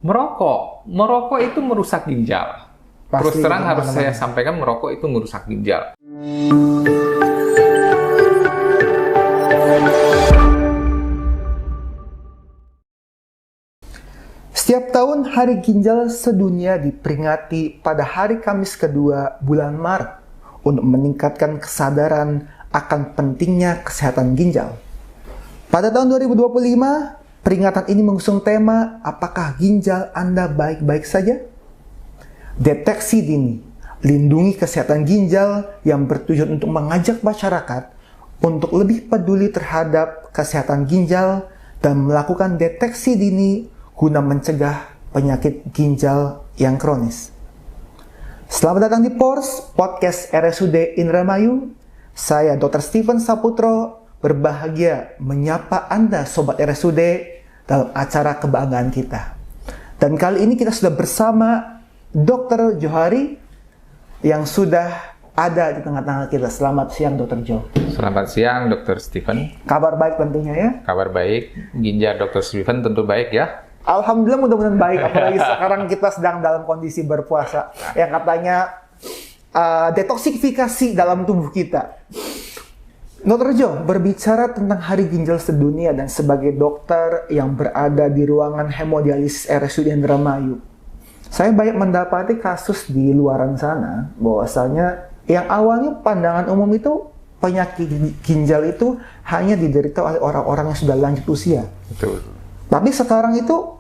Merokok itu merusak ginjal. Terus Pasti terang itu harus kemana-mana. saya sampaikan, merokok itu merusak ginjal. Setiap tahun Hari Ginjal Sedunia diperingati pada hari Kamis kedua bulan Maret untuk meningkatkan kesadaran akan pentingnya kesehatan ginjal. Pada tahun 2025, peringatan ini mengusung tema "Apakah ginjal Anda baik-baik saja?" Deteksi dini, lindungi kesehatan ginjal yang bertujuan untuk mengajak masyarakat untuk lebih peduli terhadap kesehatan ginjal dan melakukan deteksi dini guna mencegah penyakit ginjal yang kronis. Selamat datang di PORS, Podcast RSUD Indramayu. Saya Dr. Steven Saputro, berbahagia menyapa Anda Sobat RSUD dalam acara kebanggaan kita. Dan kali ini kita sudah bersama Dr. Johari yang sudah ada di tengah-tengah kita. Selamat siang Dr. Jo. Selamat siang Dr. Steven. Kabar baik tentunya ya? Kabar baik. Ginjal Dr. Steven tentu baik ya. Alhamdulillah, mudah-mudahan baik. Apalagi sekarang kita sedang dalam kondisi berpuasa yang katanya detoksifikasi dalam tubuh kita. Dr. Jo, berbicara tentang Hari Ginjal Sedunia dan sebagai dokter yang berada di ruangan hemodialisis RSUD Indramayu, saya banyak mendapati kasus di luaran sana bahwasanya yang awalnya pandangan umum itu penyakit ginjal itu hanya diderita oleh orang-orang yang sudah lanjut usia. Betul. Tapi sekarang itu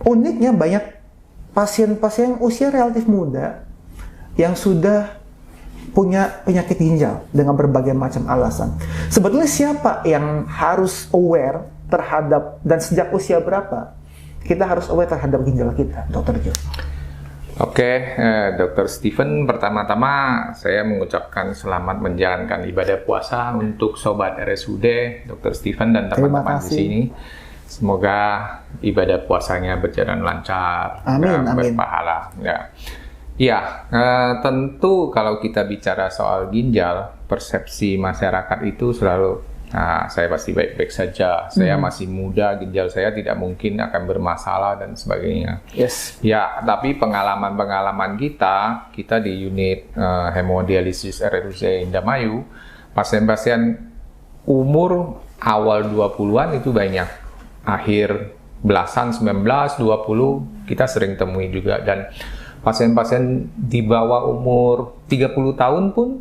uniknya banyak pasien-pasien usia relatif muda yang sudah punya penyakit ginjal dengan berbagai macam alasan. Sebetulnya siapa yang harus aware terhadap dan sejak usia berapa kita harus aware terhadap ginjal kita, Dr. Jo? Oke, Dr. Steven, pertama-tama saya mengucapkan selamat menjalankan ibadah puasa untuk Sobat RSUD, Dr. Steven dan teman-teman di sini. Semoga ibadah puasanya berjalan lancar, amin. berpahala. Ya, tentu kalau kita bicara soal ginjal, persepsi masyarakat itu selalu, saya pasti baik-baik saja, saya masih muda, ginjal saya tidak mungkin akan bermasalah dan sebagainya. Yes. Ya, tapi pengalaman-pengalaman kita di unit hemodialisis RSUD Indramayu, pasien-pasien umur awal 20-an itu banyak. Akhir belasan, 19, 20, kita sering temui juga. Dan pasien-pasien di bawah umur 30 tahun pun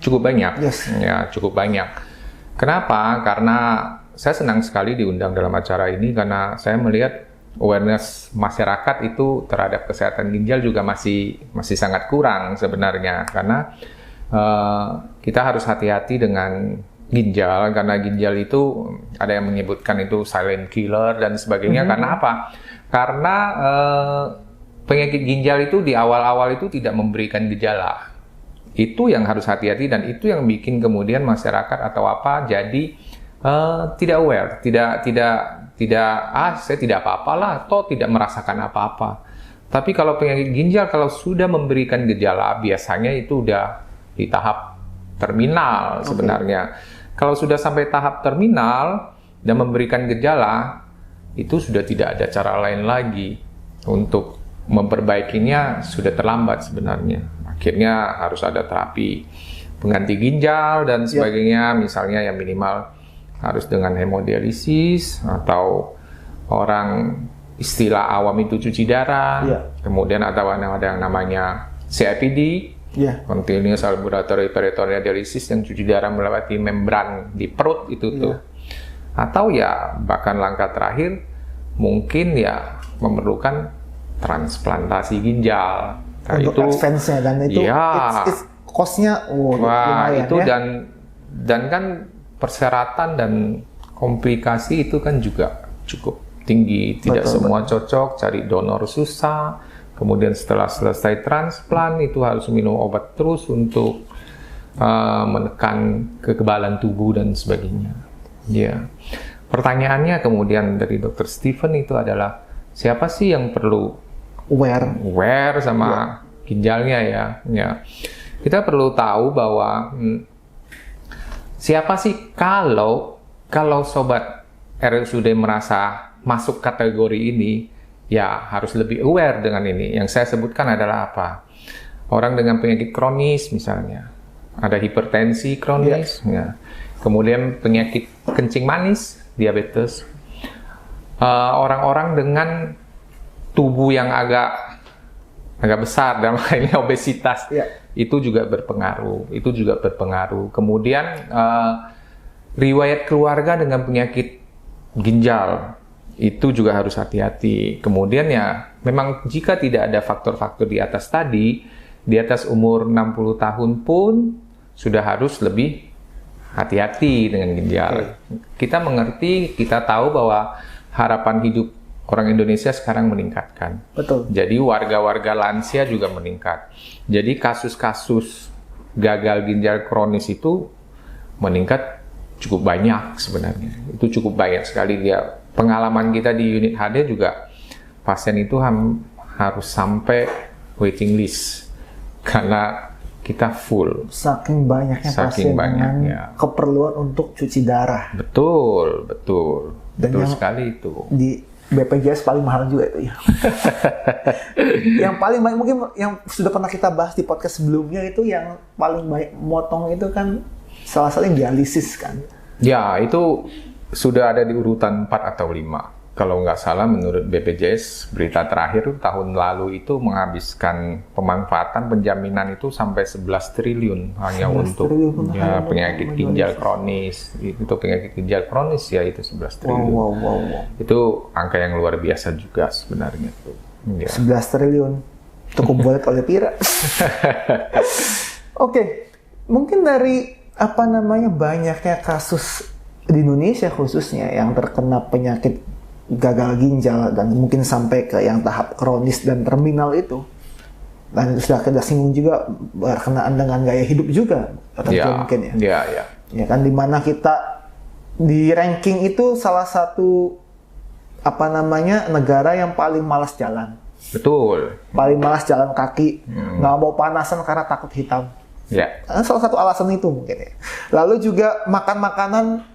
cukup banyak. Yes. Ya, cukup banyak. Kenapa? Karena saya senang sekali diundang dalam acara ini karena saya melihat awareness masyarakat itu terhadap kesehatan ginjal juga masih sangat kurang sebenarnya. Karena kita harus hati-hati dengan ginjal, karena ginjal itu ada yang menyebutkan itu silent killer dan sebagainya. Karena apa? Karena penyakit ginjal itu di awal-awal itu tidak memberikan gejala. Itu yang harus hati-hati dan itu yang bikin kemudian masyarakat atau apa jadi tidak aware, saya tidak apa-apalah atau tidak merasakan apa-apa. Tapi kalau penyakit ginjal kalau sudah memberikan gejala biasanya itu udah di tahap terminal sebenarnya. Kalau sudah sampai tahap terminal dan memberikan gejala, itu sudah tidak ada cara lain lagi untuk memperbaikinya, sudah terlambat sebenarnya. Akhirnya harus ada terapi pengganti ginjal dan sebagainya, misalnya yang minimal harus dengan hemodialisis atau orang istilah awam itu cuci darah, kemudian atau ada yang namanya CIPD, continuous ambulatory peritoneal dialysis yang cuci darah melewati membran di perut itu tuh. Atau ya bahkan langkah terakhir mungkin ya memerlukan transplantasi ginjal. Nah, untuk itu advance-nya dan itu it's cost-nya lumayan itu ya. Dan kan persyaratan dan komplikasi itu kan juga cukup tinggi. Tidak semua cocok, cari donor susah. Kemudian setelah selesai transplant itu harus minum obat terus untuk menekan kekebalan tubuh dan sebagainya. Ya. Pertanyaannya kemudian dari Dr. Steven itu adalah siapa sih yang perlu aware sama ginjalnya ya? Kita perlu tahu bahwa siapa sih kalau sobat RSUD merasa masuk kategori ini, ya harus lebih aware dengan ini. Yang saya sebutkan adalah apa? Orang dengan penyakit kronis misalnya, ada hipertensi kronis, ya. Kemudian penyakit kencing manis, diabetes, orang-orang dengan tubuh yang agak besar, dalam hal ini obesitas, itu juga berpengaruh. Kemudian riwayat keluarga dengan penyakit ginjal itu juga harus hati-hati. Kemudian ya, memang jika tidak ada faktor-faktor di atas tadi, di atas umur 60 tahun pun sudah harus lebih hati-hati dengan ginjal. Kita mengerti, kita tahu bahwa harapan hidup orang Indonesia sekarang meningkatkan. Betul. Jadi warga-warga lansia juga meningkat. Jadi kasus-kasus gagal ginjal kronis itu meningkat cukup banyak sebenarnya. Itu cukup banyak sekali. Dia pengalaman kita di unit HD juga, pasien itu harus sampai waiting list karena kita full. Saking banyaknya pasien dengan keperluan untuk cuci darah. Betul Dan sekali itu. Di BPJS paling mahal juga itu ya. Yang paling banyak mungkin yang sudah pernah kita bahas di podcast sebelumnya itu, yang paling banyak motong itu kan salah satunya dialisis kan. Ya, itu sudah ada di urutan 4 atau 5. Kalau nggak salah menurut BPJS, berita terakhir tahun lalu itu menghabiskan pemanfaatan penjaminan itu sampai 11 triliun hanya untuk penyakit ginjal kronis. Itu penyakit ginjal kronis ya, itu 11 triliun. Wow. Itu angka yang luar biasa juga sebenarnya tuh. Ya. 11 triliun. Itu kubulet oleh Pira. Oke. Mungkin dari banyaknya kasus di Indonesia khususnya yang terkena penyakit gagal ginjal dan mungkin sampai ke yang tahap kronis dan terminal itu, dan itu sudah kita singgung juga berkenaan dengan gaya hidup juga, mungkin ya. Ya kan, dimana kita di ranking itu salah satu negara yang paling malas jalan. Betul. Paling malas jalan kaki, nggak mau panasan karena takut hitam. Ya. Salah satu alasan itu mungkin ya. Lalu juga makan makanan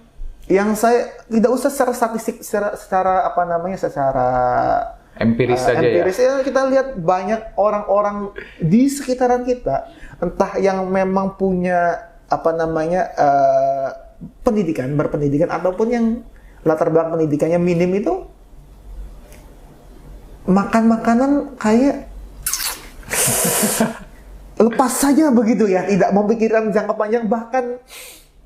yang saya tidak usah secara statistik, secara empiris saja ya. Kita lihat banyak orang-orang di sekitaran kita, entah yang memang punya berpendidikan ataupun yang latar belakang pendidikannya minim, itu makan makanan kayak lepas saja begitu ya, tidak memikirkan jangka panjang. Bahkan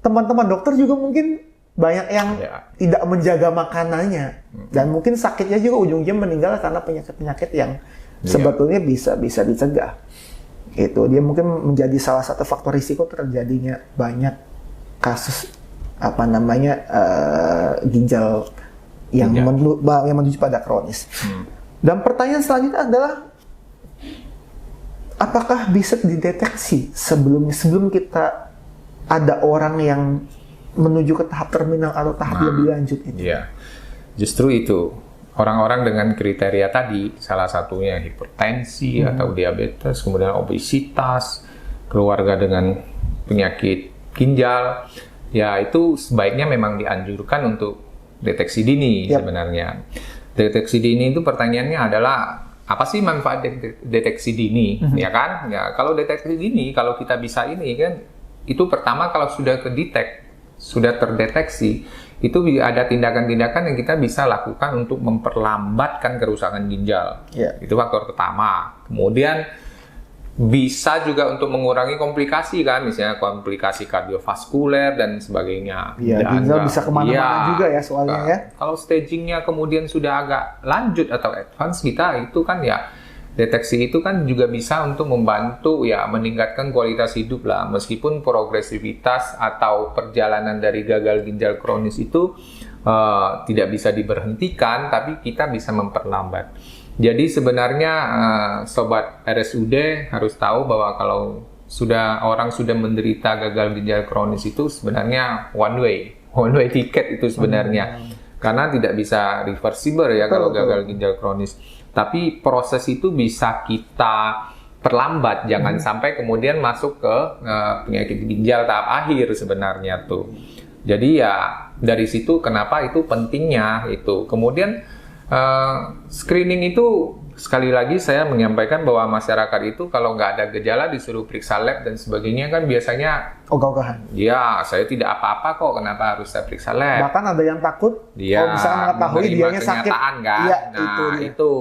teman-teman dokter juga mungkin banyak yang tidak menjaga makanannya, dan mungkin sakitnya juga ujung-ujungnya meninggal karena penyakit-penyakit yang sebetulnya bisa dicegah. Itu dia mungkin menjadi salah satu faktor risiko terjadinya banyak kasus ginjal yang menuju pada kronis. Dan pertanyaan selanjutnya adalah, apakah bisa dideteksi sebelum kita ada orang yang menuju ke tahap terminal atau tahap lebih lanjut itu? Iya, justru itu. Orang-orang dengan kriteria tadi, salah satunya hipertensi atau diabetes, kemudian obesitas, keluarga dengan penyakit ginjal, ya itu sebaiknya memang dianjurkan untuk deteksi dini sebenarnya. Deteksi dini itu pertanyaannya adalah, apa sih manfaat deteksi dini? Ya kan? Ya, kalau deteksi dini, kalau kita bisa ini kan, itu pertama kalau sudah terdeteksi, itu ada tindakan-tindakan yang kita bisa lakukan untuk memperlambatkan kerusakan ginjal. Itu faktor pertama. Kemudian bisa juga untuk mengurangi komplikasi kan, misalnya komplikasi kardiovaskuler dan sebagainya. Ginjal bisa kemana-mana juga ya soalnya ya. Kalau stagingnya kemudian sudah agak lanjut atau advance, kita itu kan ya, deteksi itu kan juga bisa untuk membantu ya meningkatkan kualitas hidup lah, meskipun progresivitas atau perjalanan dari gagal ginjal kronis itu tidak bisa diberhentikan, tapi kita bisa memperlambat. Jadi sebenarnya sobat RSUD harus tahu bahwa kalau orang sudah menderita gagal ginjal kronis itu sebenarnya one way ticket itu sebenarnya, karena tidak bisa reversible ya kalau gagal ginjal kronis. Tapi proses itu bisa kita perlambat, jangan sampai kemudian masuk ke penyakit ginjal tahap akhir sebenarnya tuh. Jadi ya dari situ kenapa itu pentingnya itu. Kemudian Screening itu sekali lagi saya menyampaikan bahwa masyarakat itu kalau nggak ada gejala disuruh periksa lab dan sebagainya kan biasanya ogah-ogahan. ya saya tidak apa-apa kok, kenapa harus saya periksa lab? Bahkan ada yang takut Dia kalau misalnya mengetahui menerima dianya sakit. kenyataan kan. Iya, Nah, itu.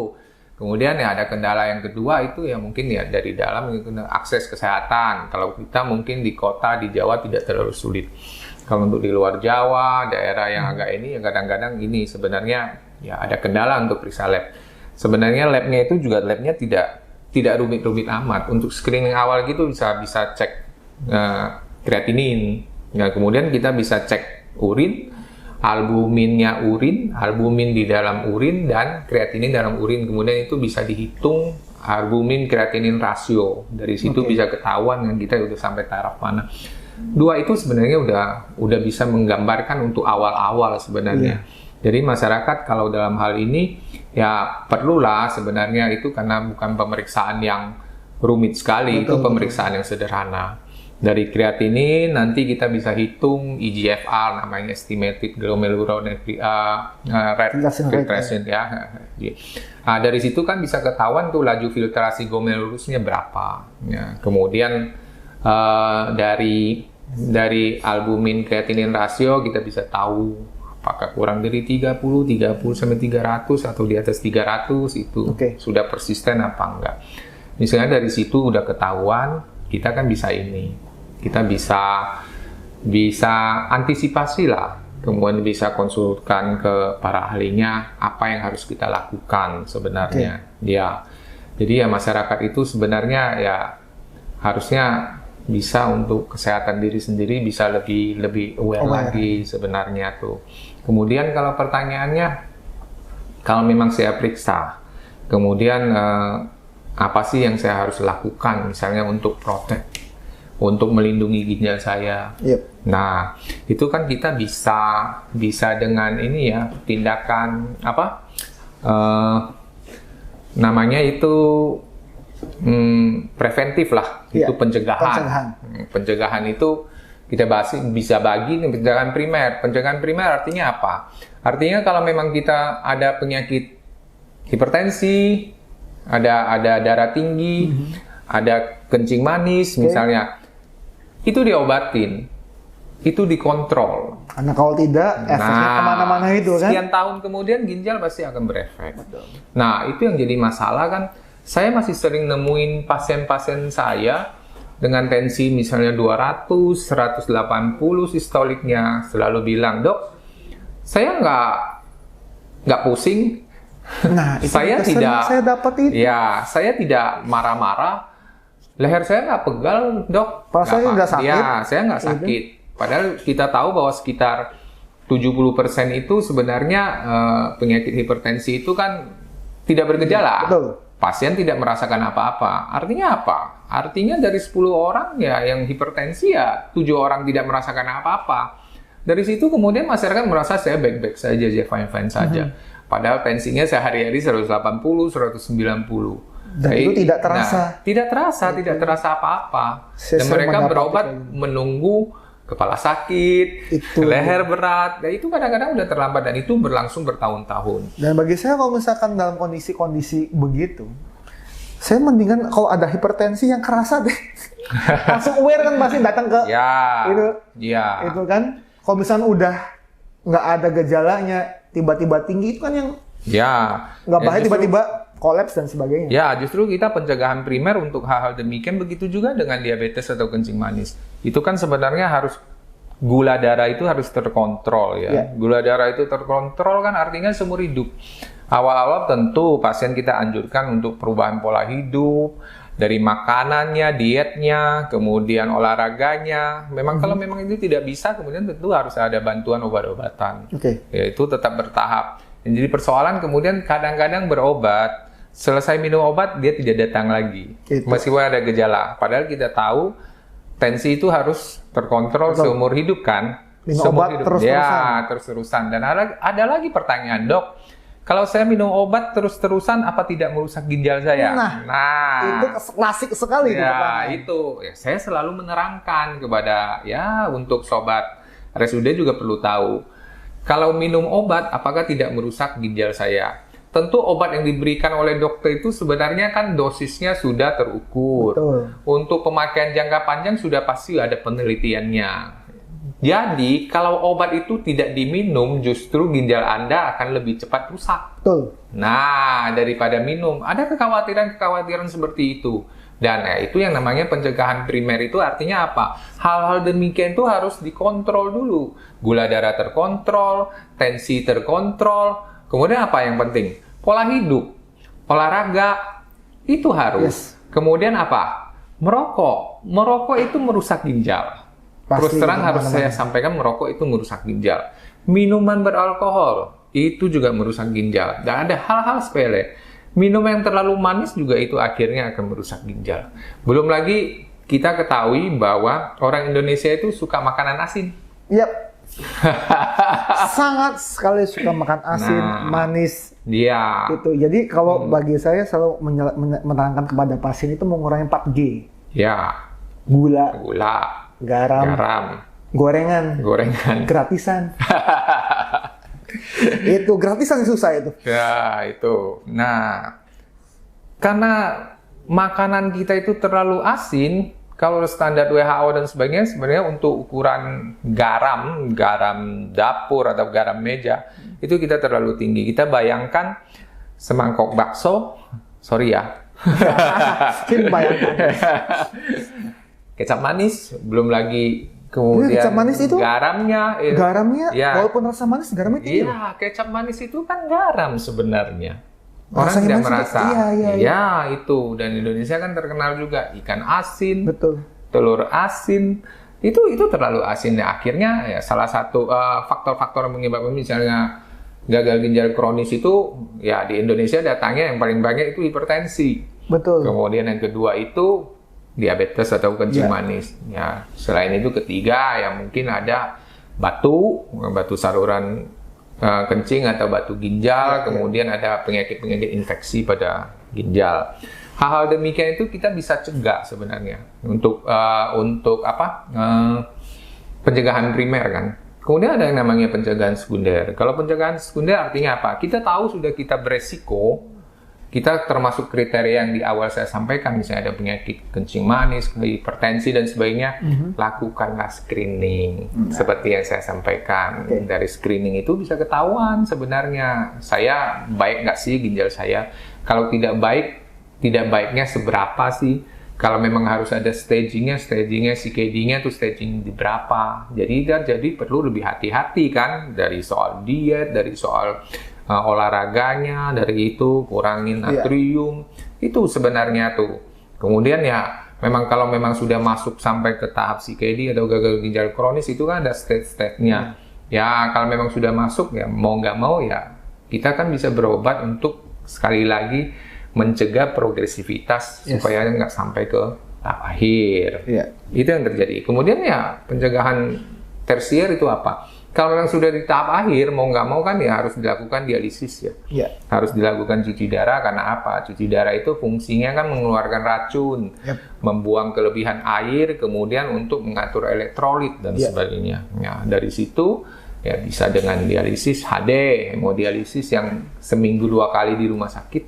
Kemudian ya ada kendala yang kedua itu ya mungkin ya dari dalam akses kesehatan. Kalau kita mungkin di kota di Jawa tidak terlalu sulit. Kalau untuk di luar Jawa, daerah yang agak ini ya kadang-kadang ini sebenarnya ya ada kendala untuk periksa lab. Sebenarnya labnya itu juga labnya tidak rumit-rumit amat. Untuk screening awal gitu bisa cek kreatinin. Nah, kemudian kita bisa cek urin, albuminnya urin, albumin di dalam urin dan kreatinin dalam urin. Kemudian itu bisa dihitung albumin kreatinin rasio. Dari situ bisa ketahuan kan kita udah sampai taraf mana. Dua itu sebenarnya udah bisa menggambarkan untuk awal-awal sebenarnya. Jadi masyarakat kalau dalam hal ini ya perlulah sebenarnya itu karena bukan pemeriksaan yang rumit sekali, itu pemeriksaan yang sederhana. Dari kreatinin nanti kita bisa hitung EGFR namanya estimated glomerular filtration ya. Nah, dari situ kan bisa ketahuan tuh laju filtrasi glomerulusnya berapa. Ya, kemudian dari albumin kreatinin rasio kita bisa tahu apakah kurang dari 30 sampai 300 atau di atas 300 itu sudah persisten apa enggak. Misalnya dari situ udah ketahuan, kita kan bisa ini. Kita bisa antisipasi lah. Kemudian bisa konsulkan ke para ahlinya apa yang harus kita lakukan sebenarnya. Ya. Jadi ya masyarakat itu sebenarnya ya harusnya bisa untuk kesehatan diri sendiri bisa lebih aware lagi sebenarnya tuh. Kemudian kalau pertanyaannya, kalau memang saya periksa, kemudian apa sih yang saya harus lakukan, misalnya untuk protek, untuk melindungi ginjal saya. Nah, itu kan kita bisa dengan ini ya tindakan apa? Namanya itu preventif lah, itu pencegahan. Pencegahan itu kita bisa bagi pencegahan primer. Pencegahan primer artinya apa? Artinya kalau memang kita ada penyakit hipertensi, ada darah tinggi, ada kencing manis misalnya, itu diobatin, itu dikontrol. Karena kalau tidak, efeknya kemana-mana itu kan? Sekian tahun kemudian ginjal pasti akan berefek. Nah, itu yang jadi masalah kan. Saya masih sering nemuin pasien-pasien saya dengan tensi misalnya 200, 180 sistoliknya selalu bilang, "Dok, saya nggak pusing." Nah, itu saya dapat itu. Ya, saya tidak marah-marah. Leher saya nggak pegal, Dok. Saya nggak sakit. Ya, saya nggak sakit. Padahal kita tahu bahwa sekitar 70% itu sebenarnya penyakit hipertensi itu kan tidak bergejala. Betul. Pasien tidak merasakan apa-apa. Artinya apa? Artinya dari 10 orang ya yang hipertensi ya 7 orang tidak merasakan apa-apa. Dari situ kemudian masyarakat merasa saya baik-baik saja, saya fine-fine saja. Padahal tensinya sehari-hari 180, 190. Dan itu tidak terasa. Nah, tidak terasa apa-apa. Dan mereka berobat menunggu kepala sakit, leher berat. Nah, itu kadang-kadang udah terlambat dan itu berlangsung bertahun-tahun. Dan bagi saya kalau misalkan dalam kondisi begitu, saya mendingan kalau ada hipertensi yang kerasa deh. Langsung aware kan pasti datang ke itu kan. Kalau misalnya udah nggak ada gejalanya, tiba-tiba tinggi itu kan yang nggak bahaya, tiba-tiba kolaps dan sebagainya. Ya, justru kita pencegahan primer untuk hal-hal demikian, begitu juga dengan diabetes atau kencing manis. Itu kan sebenarnya harus gula darah itu harus terkontrol ya. Gula darah itu terkontrol kan artinya seumur hidup. Awal-awal tentu pasien kita anjurkan untuk perubahan pola hidup, dari makanannya, dietnya, kemudian olahraganya. Memang kalau memang itu tidak bisa, kemudian tentu harus ada bantuan obat-obatan. Ya, itu tetap bertahap. Jadi persoalan kemudian kadang-kadang berobat, selesai minum obat dia tidak datang lagi, meskipun ada gejala. Padahal kita tahu tensi itu harus terkontrol seumur hidup kan, minum obat terus-terusan. Terus-terusan. Dan ada lagi pertanyaan, Dok, kalau saya minum obat terus-terusan apa tidak merusak ginjal saya? Nah itu klasik sekali. Itu saya selalu menerangkan kepada untuk sobat RSUD juga perlu tahu. Kalau minum obat, apakah tidak merusak ginjal saya? tentu obat yang diberikan oleh dokter itu sebenarnya kan dosisnya sudah terukur. Betul. Untuk pemakaian jangka panjang sudah pasti ada penelitiannya. Jadi, kalau obat itu tidak diminum, justru ginjal Anda akan lebih cepat rusak. Betul. Nah, daripada minum, ada kekhawatiran-kekhawatiran seperti itu. Dan itu yang namanya pencegahan primer itu artinya apa? Hal-hal demikian itu harus dikontrol dulu. Gula darah terkontrol, tensi terkontrol. Kemudian apa yang penting? Pola hidup, olahraga, itu harus. Kemudian apa? Merokok. Merokok itu merusak ginjal. Terus terang harus saya sampaikan, merokok itu merusak ginjal. Minuman beralkohol itu juga merusak ginjal. Dan ada hal-hal sepele. Minum yang terlalu manis juga itu akhirnya akan merusak ginjal. Belum lagi kita ketahui bahwa orang Indonesia itu suka makanan asin. Yap. Sangat sekali suka makan asin, manis. Iya. Gitu. Jadi kalau bagi saya selalu menerangkan kepada pasien itu mengurangi 4G. Ya. Gula, garam, gorengan, gratisan. Itu gratisan susah itu. Ya, itu. Nah, karena makanan kita itu terlalu asin, kalau standar WHO dan sebagainya, sebenarnya untuk ukuran garam dapur atau garam meja, itu kita terlalu tinggi. Kita bayangkan semangkok bakso, sorry ya. Bayangkan. Kecap manis, belum lagi kemudian kecap manis itu garamnya, ya. Walaupun rasa manis, garamnya tinggi. Iya, kecap manis itu kan garam sebenarnya. Orang tidak merasa. Iya, itu. Dan Indonesia kan terkenal juga ikan asin, betul. Telur asin. Itu terlalu asin. Ya, akhirnya ya salah satu faktor-faktor yang menyebabkan misalnya gagal ginjal kronis itu ya di Indonesia datangnya yang paling banyak itu hipertensi. Betul. Kemudian yang kedua itu diabetes atau kencing manis. Ya, selain itu ketiga ya mungkin ada batu saluran kencing atau batu ginjal, kemudian ada penyakit-penyakit infeksi pada ginjal. Hal-hal demikian itu kita bisa cegah sebenarnya untuk pencegahan primer kan. Kemudian ada yang namanya pencegahan sekunder. Kalau pencegahan sekunder artinya apa? Kita tahu sudah kita beresiko, kita termasuk kriteria yang di awal saya sampaikan, misalnya ada penyakit kencing manis, hipertensi dan sebagainya, lakukanlah screening. Seperti yang saya sampaikan, dari screening itu bisa ketahuan sebenarnya saya baik nggak sih ginjal saya. Kalau tidak baik, tidak baiknya seberapa sih? Kalau memang harus ada stagingnya CKD-nya tuh staging di berapa. Jadi perlu lebih hati-hati kan, dari soal diet, dari soal olahraganya, dari itu kurangin natrium, itu sebenarnya tuh. Kemudian ya memang kalau memang sudah masuk sampai ke tahap CKD atau gagal ginjal kronis itu kan ada stage-stage-nya. Ya kalau memang sudah masuk ya mau nggak mau ya kita kan bisa berobat untuk sekali lagi mencegah progresivitas supaya nggak sampai ke tahap akhir. Itu yang terjadi. Kemudian ya pencegahan tersier itu apa? Kalau yang sudah di tahap akhir, mau nggak mau kan ya harus dilakukan dialisis ya. Harus dilakukan cuci darah, karena apa? Cuci darah itu fungsinya kan mengeluarkan racun, membuang kelebihan air, kemudian untuk mengatur elektrolit dan sebagainya. Ya, dari situ ya bisa dengan dialisis HD, hemodialisis yang seminggu 2 kali di rumah sakit,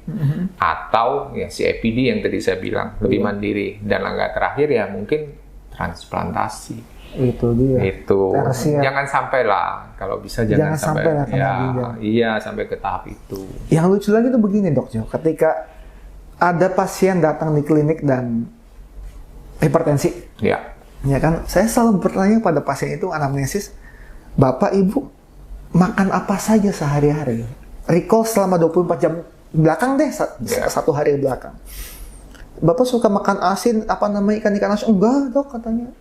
atau ya CAPD yang tadi saya bilang, lebih mandiri. Dan langkah terakhir ya mungkin transplantasi. Itu dia. Itu. Jangan sampai lah, kalau bisa jangan sampai lah, sampai ke tahap itu. Yang lucu lagi tuh begini Dok Jo, ketika ada pasien datang di klinik dan hipertensi, ya kan, saya selalu bertanya pada pasien itu anamnesis, Bapak Ibu makan apa saja sehari-hari? Recall selama 24 jam belakang deh, satu hari belakang. Bapak suka makan asin, ikan asin? Enggak Dok, katanya.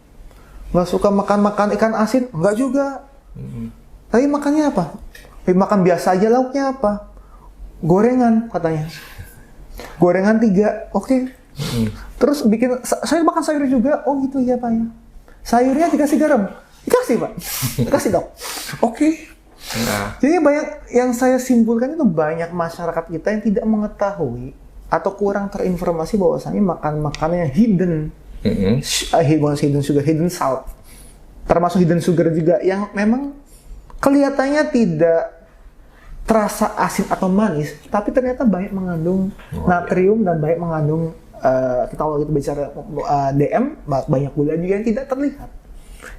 Nggak suka makan ikan asin? Enggak juga. Tapi makannya apa? Makan biasa aja, lauknya apa? Gorengan, katanya. Gorengan 3, oke. Terus saya makan sayur juga. Oh gitu ya Pak ya. Sayurnya dikasih garam? Dikasih Pak. Dikasih Dok. Oke. Jadi banyak yang saya simpulkan itu banyak masyarakat kita yang tidak mengetahui atau kurang terinformasi bahwasanya makanan yang hidden. Hidden sugar, hidden salt, termasuk hidden sugar juga yang memang kelihatannya tidak terasa asin atau manis, tapi ternyata banyak mengandung natrium dan banyak mengandung kalau kita bicara DM, banyak gula juga yang tidak terlihat.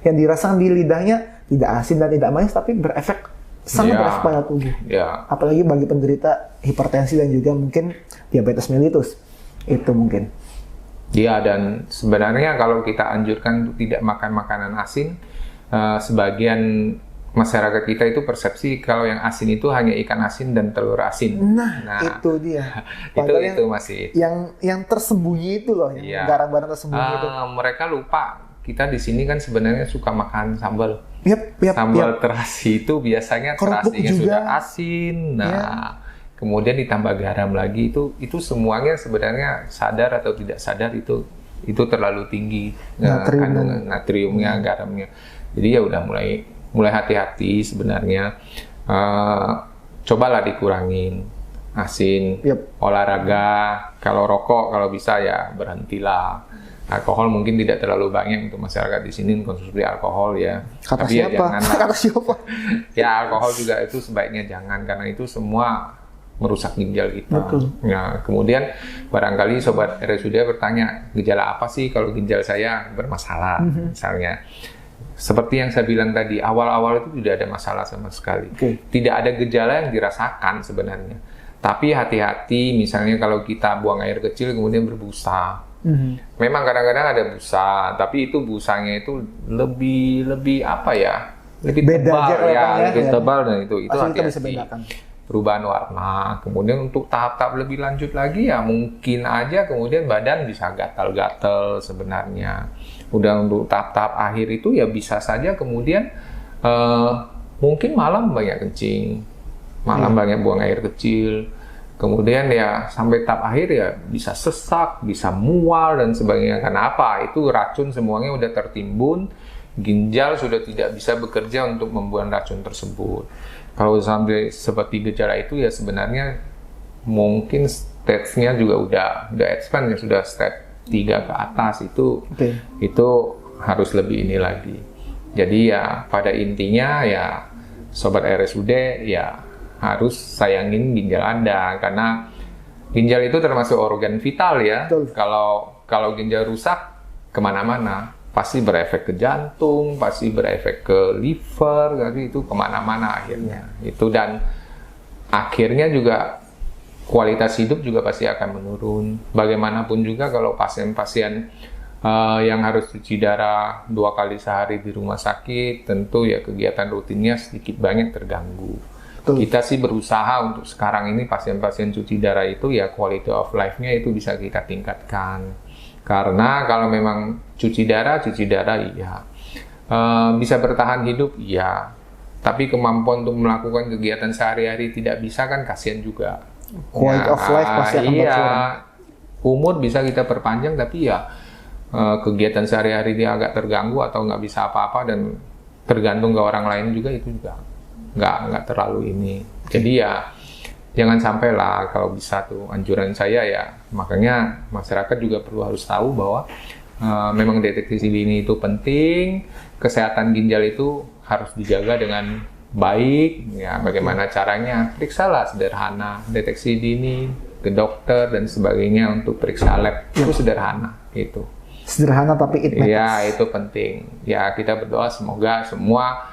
Yang dirasakan di lidahnya tidak asin dan tidak manis, tapi berefek sangat berefek pada tubuh. Apalagi bagi penderita hipertensi dan juga mungkin diabetes mellitus. Itu mungkin. Iya, dan sebenarnya kalau kita anjurkan untuk tidak makan makanan asin, sebagian masyarakat kita itu persepsi kalau yang asin itu hanya ikan asin dan telur asin. Nah itu dia. itu masih yang tersembunyi itu loh, yang barang-barang tersembunyi itu. Mereka lupa kita di sini kan sebenarnya suka makan sambal. Sambal terasi itu biasanya terasinya sudah asin. Kemudian ditambah garam lagi, itu semuanya sebenarnya sadar atau tidak sadar itu terlalu tinggi kandungan natriumnya, garamnya. Jadi ya udah mulai hati-hati sebenarnya. Cobalah dikurangin asin, olahraga, kalau rokok kalau bisa ya berhentilah. Alkohol mungkin tidak terlalu banyak untuk masyarakat di sini konsumsi alkohol ya. Kata siapa? Kata siapa? Ya alkohol juga itu sebaiknya jangan, karena itu semua merusak ginjal kita. Betul. Nah, kemudian barangkali sobat RSUD bertanya, gejala apa sih kalau ginjal saya bermasalah misalnya. Seperti yang saya bilang tadi, awal-awal itu tidak ada masalah sama sekali. Tidak ada gejala yang dirasakan sebenarnya. Tapi hati-hati, misalnya kalau kita buang air kecil kemudian berbusa. Memang kadang-kadang ada busa, tapi itu busanya itu lebih apa ya? Lebih tebal ya, lebih tebal, dan itu hati-hati. Perubahan warna. Kemudian untuk tahap-tahap lebih lanjut lagi ya mungkin aja kemudian badan bisa gatal-gatal sebenarnya. Udah untuk tahap-tahap akhir itu ya bisa saja kemudian mungkin malam banyak kencing, malam banyak buang air kecil. Kemudian ya sampai tahap akhir ya bisa sesak, bisa mual dan sebagainya. Kenapa? Itu racun semuanya udah tertimbun, ginjal sudah tidak bisa bekerja untuk membuang racun tersebut. Kalau sampai seperti gejala itu ya sebenarnya mungkin stage-nya juga udah expand ya, sudah stage 3 ke atas itu harus lebih ini lagi. Jadi ya pada intinya ya sobat RSUD ya harus sayangin ginjal Anda, karena ginjal itu termasuk organ vital ya. Kalau ginjal rusak kemana-mana, pasti berefek ke jantung, pasti berefek ke liver, jadi itu kemana-mana akhirnya. Itu dan akhirnya juga kualitas hidup juga pasti akan menurun. Bagaimanapun juga kalau pasien-pasien yang harus cuci darah 2 kali sehari di rumah sakit, tentu ya kegiatan rutinnya sedikit banyak terganggu. Kita sih berusaha untuk sekarang ini pasien-pasien cuci darah itu ya quality of life-nya itu bisa kita tingkatkan. Karena kalau memang cuci darah iya. Bisa bertahan hidup, iya. Tapi kemampuan untuk melakukan kegiatan sehari-hari tidak bisa kan kasihan juga. Quality of life pasti akan berkurang. Umur bisa kita perpanjang, tapi ya kegiatan sehari-hari dia agak terganggu atau nggak bisa apa-apa dan tergantung ke orang lain juga, itu juga nggak terlalu ini. Jadi ya jangan sampai lah, kalau bisa tuh anjuran saya ya, makanya masyarakat juga perlu harus tahu bahwa memang deteksi dini itu penting, kesehatan ginjal itu harus dijaga dengan baik, ya bagaimana caranya, periksalah sederhana, deteksi dini, ke dokter dan sebagainya untuk periksa lab, itu sederhana gitu. Sederhana tapi it matters. Ya itu penting, ya kita berdoa semoga semua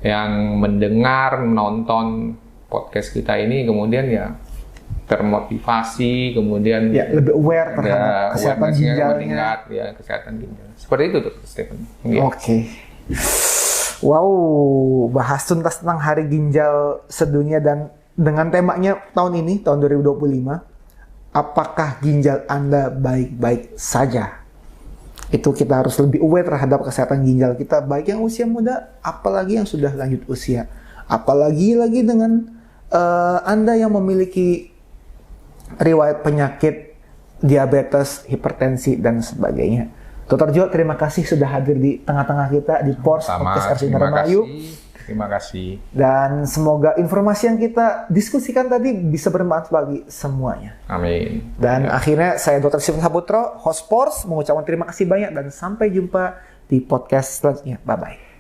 yang mendengar, menonton podcast kita ini kemudian ya termotivasi, kemudian ya lebih aware terhadap kesehatan ginjalnya, meningkat ya kesehatan ginjal. Seperti itu tuh Stephen. Ya. Oke. Wow, bahas tuntas tentang Hari Ginjal Sedunia dan dengan temanya tahun ini, tahun 2025, apakah ginjal Anda baik-baik saja? Itu kita harus lebih aware terhadap kesehatan ginjal kita, baik yang usia muda, apalagi yang sudah lanjut usia. Apalagi lagi dengan Anda yang memiliki riwayat penyakit diabetes, hipertensi, dan sebagainya. Dr. Jo, terima kasih sudah hadir di tengah-tengah kita di Podcast RSUD Indramayu. Terima kasih. Dan semoga informasi yang kita diskusikan tadi bisa bermanfaat bagi semuanya. Amin. Dan akhirnya saya Dr. Stephen Saputro, host Pors, mengucapkan terima kasih banyak dan sampai jumpa di podcast selanjutnya. Bye-bye.